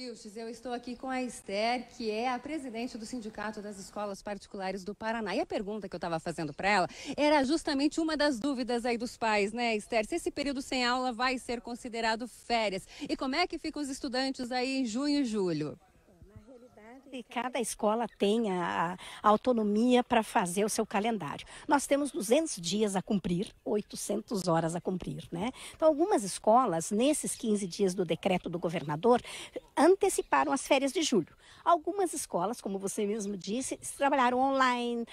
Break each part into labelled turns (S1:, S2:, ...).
S1: Vilches, eu estou aqui com a Esther, que é a presidente do Sindicato das Escolas Particulares do Paraná. E a pergunta que eu estava fazendo para ela era justamente uma das dúvidas aí dos pais, né, Esther? Se esse período sem aula vai ser considerado férias. E como é que ficam os estudantes aí em junho e julho?
S2: E cada escola tem a autonomia para fazer o seu calendário. Nós temos 200 dias a cumprir, 800 horas a cumprir, né? Então, algumas escolas, nesses 15 dias do decreto do governador, anteciparam as férias de julho. Algumas escolas, como você mesmo disse, trabalharam online,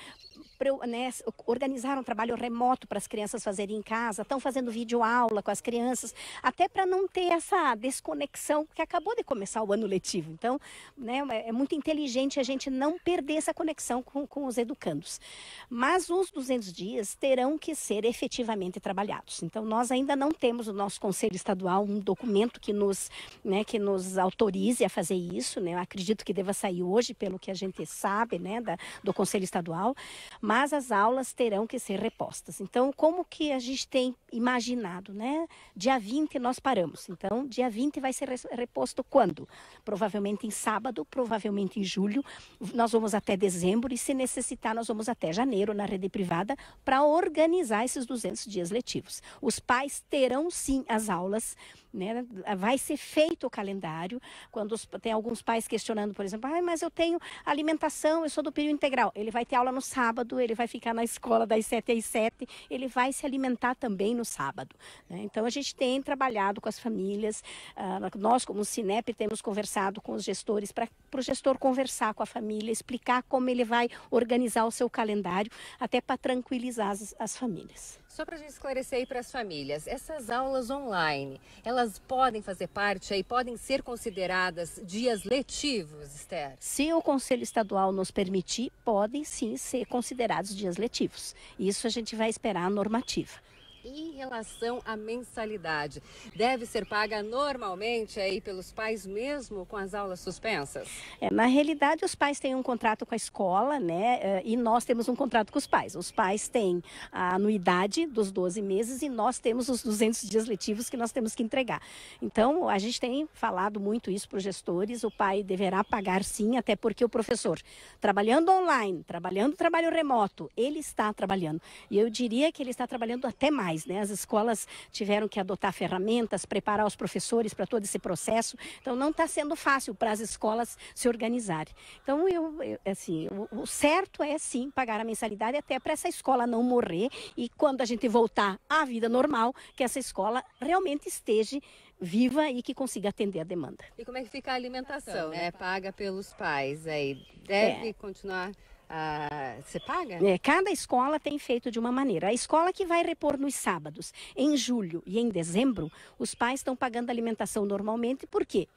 S2: né, organizaram trabalho remoto para as crianças fazerem em casa, estão fazendo videoaula com as crianças, até para não ter essa desconexão, que acabou de começar o ano letivo. Então, né, é muito inteligente a gente não perder essa conexão com os educandos. Mas os 200 dias terão que ser efetivamente trabalhados. Então, nós ainda não temos no nosso Conselho Estadual um documento que nos autorize a fazer isso, né? Eu acredito que deva sair hoje, pelo que a gente sabe, né, do Conselho Estadual, mas as aulas terão que ser repostas. Então, como que a gente tem imaginado, né? Dia 20 nós paramos. Então, dia 20 vai ser reposto quando? Provavelmente em sábado, provavelmente em julho. Nós vamos até dezembro e, se necessitar, nós vamos até janeiro na rede privada para organizar esses 200 dias letivos. Os pais terão, sim, as aulas, né? Vai ser feito o calendário. Quando tem alguns pais questionando, por exemplo, mas eu tenho alimentação, eu sou do período integral. Ele vai ter aula no sábado, ele vai ficar na escola das 7 às 7, ele vai se alimentar também no sábado, né? Então, a gente tem trabalhado com as famílias, nós, como Sinep, temos conversado com os gestores para o gestor conversar com a família, explicar como ele vai organizar o seu calendário, até para tranquilizar as famílias.
S1: Só para a gente esclarecer aí para as famílias, essas aulas online, elas podem fazer parte aí, podem ser consideradas dias letivos, Esther?
S2: Se o Conselho Estadual nos permitir, podem sim ser considerados dias letivos. Isso a gente vai esperar a normativa.
S1: Em relação à mensalidade, deve ser paga normalmente aí pelos pais mesmo com as aulas suspensas?
S2: Na realidade, os pais têm um contrato com a escola, né? E nós temos um contrato com os pais. Os pais têm a anuidade dos 12 meses e nós temos os 200 dias letivos que nós temos que entregar. Então, a gente tem falado muito isso para os gestores. O pai deverá pagar sim, até porque o professor, trabalhando online, trabalhando trabalho remoto, ele está trabalhando. E eu diria que ele está trabalhando até mais. Né? As escolas tiveram que adotar ferramentas, preparar os professores para todo esse processo. Então, não está sendo fácil para as escolas se organizarem. Então, o certo é sim pagar a mensalidade, até para essa escola não morrer e, quando a gente voltar à vida normal, que essa escola realmente esteja viva e que consiga atender a demanda.
S1: E como é que fica a alimentação, né? Paga pelos pais aí. Deve continuar... você paga?
S2: Cada escola tem feito de uma maneira. A escola que vai repor nos sábados, em julho e em dezembro, os pais estão pagando alimentação normalmente. Por quê?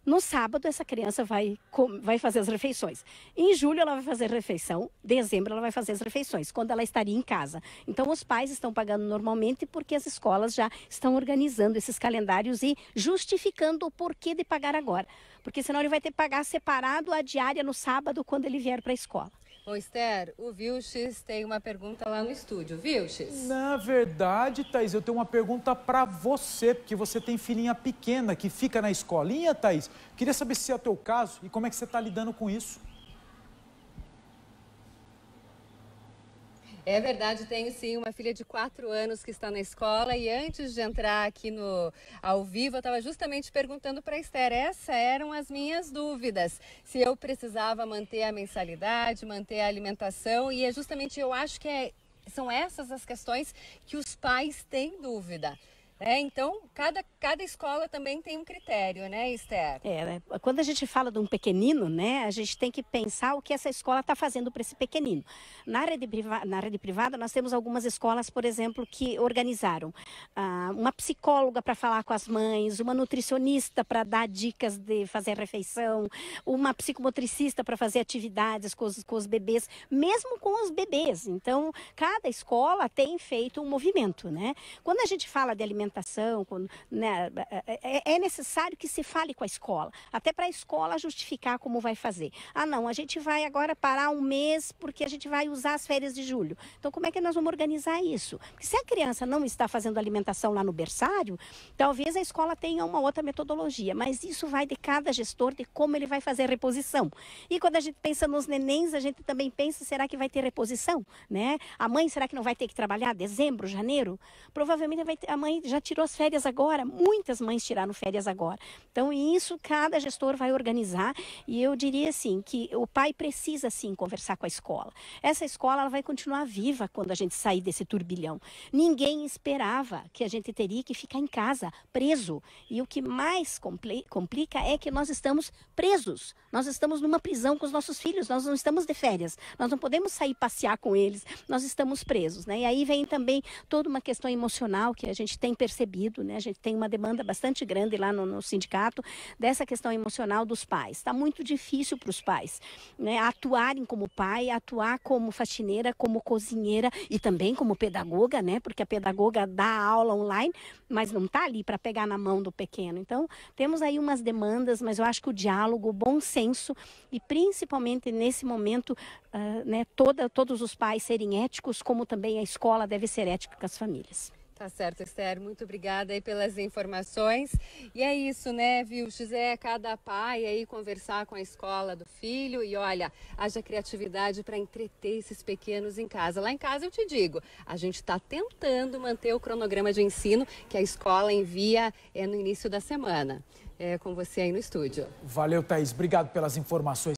S2: No sábado, essa criança vai fazer as refeições. Em julho, ela vai fazer refeição. Dezembro, ela vai fazer as refeições, quando ela estaria em casa. Então, os pais estão pagando normalmente porque as escolas já estão organizando esses calendários e justificando o porquê de pagar agora. Porque senão ele vai ter que pagar separado a diária no sábado, quando ele vier para a escola.
S1: Ô, Esther, o Vilches tem uma pergunta lá no estúdio. Vilches?
S3: Na verdade, Thaís, eu tenho uma pergunta para você, porque você tem filhinha pequena que fica na escolinha, Thaís. Queria saber se é o teu caso e como é que você está lidando com isso.
S1: É verdade, tenho sim uma filha de 4 anos que está na escola, e antes de entrar aqui no ao vivo, eu estava justamente perguntando para a Esther, essas eram as minhas dúvidas, se eu precisava manter a mensalidade, manter a alimentação, e é justamente, eu acho que são essas as questões que os pais têm dúvida. Então, cada escola também tem um critério, né, Esther?
S2: Quando a gente fala de um pequenino, né, a gente tem que pensar o que essa escola está fazendo para esse pequenino. Na rede privada, nós temos algumas escolas, por exemplo, que organizaram uma psicóloga para falar com as mães, uma nutricionista para dar dicas de fazer refeição, uma psicomotricista para fazer atividades com os bebês, mesmo com os bebês. Então, cada escola tem feito um movimento, né? Quando a gente fala de alimentação, alimentação, né, é necessário que se fale com a escola, até para a escola justificar como vai fazer. Ah, não, a gente vai agora parar um mês porque a gente vai usar as férias de julho. Então, como é que nós vamos organizar isso? Porque se a criança não está fazendo alimentação lá no berçário, talvez a escola tenha uma outra metodologia, mas isso vai de cada gestor, de como ele vai fazer a reposição. E quando a gente pensa nos nenéns, a gente também pensa, será que vai ter reposição, né? A mãe, será que não vai ter que trabalhar dezembro, janeiro? Provavelmente a mãe já tirou as férias agora, muitas mães tiraram férias agora. Então, isso cada gestor vai organizar, e eu diria assim, que o pai precisa sim conversar com a escola. Essa escola ela vai continuar viva quando a gente sair desse turbilhão. Ninguém esperava que a gente teria que ficar em casa, preso. E o que mais complica é que nós estamos presos. Nós estamos numa prisão com os nossos filhos, nós não estamos de férias, nós não podemos sair passear com eles, nós estamos presos, né? E aí vem também toda uma questão emocional que a gente tem percebido, né? A gente tem uma demanda bastante grande lá no sindicato dessa questão emocional dos pais. Está muito difícil para os pais, né, atuarem como pai, atuar como faxineira, como cozinheira e também como pedagoga, né? Porque a pedagoga dá aula online, mas não está ali para pegar na mão do pequeno. Então, temos aí umas demandas, mas eu acho que o diálogo, o bom senso e principalmente nesse momento, né, todos os pais serem éticos, como também a escola deve ser ética com as famílias.
S1: Tá certo, Esther. Muito obrigada aí pelas informações. E é isso, né, viu, José? Cada pai aí conversar com a escola do filho e olha, haja criatividade para entreter esses pequenos em casa. Lá em casa eu te digo, a gente está tentando manter o cronograma de ensino que a escola envia no início da semana. É com você aí no estúdio.
S3: Valeu, Thaís. Obrigado pelas informações.